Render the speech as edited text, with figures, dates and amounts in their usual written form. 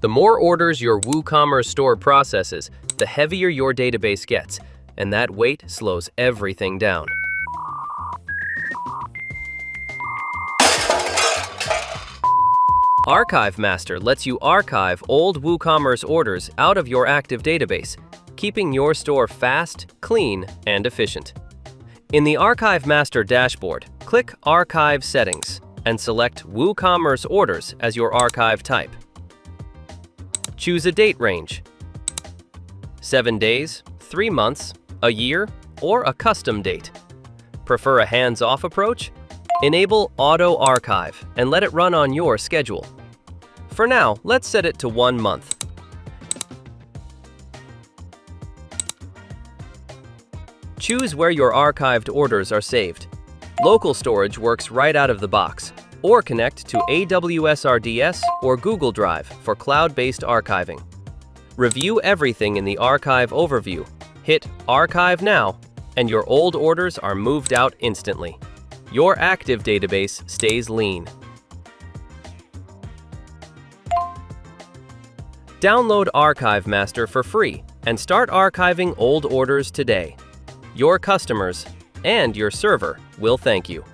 The more orders your WooCommerce store processes, the heavier your database gets, and that weight slows everything down. ArchiveMaster lets you archive old WooCommerce orders out of your active database, keeping your store fast, clean, and efficient. In the ArchiveMaster dashboard, click Archive Settings and select WooCommerce Orders as your archive type. Choose a date range: 7 days, 3 months, a year, or a custom date. Prefer a hands-off approach? Enable Auto Archive and let it run on your schedule. For now, let's set it to 1 month. Choose where your archived orders are saved. Local storage works right out of the box, or connect to AWS RDS or Google Drive for cloud-based archiving. Review everything in the Archive overview, hit Archive Now, and your old orders are moved out instantly. Your active database stays lean. Download ArchiveMaster for free and start archiving old orders today. Your customers and your server will thank you.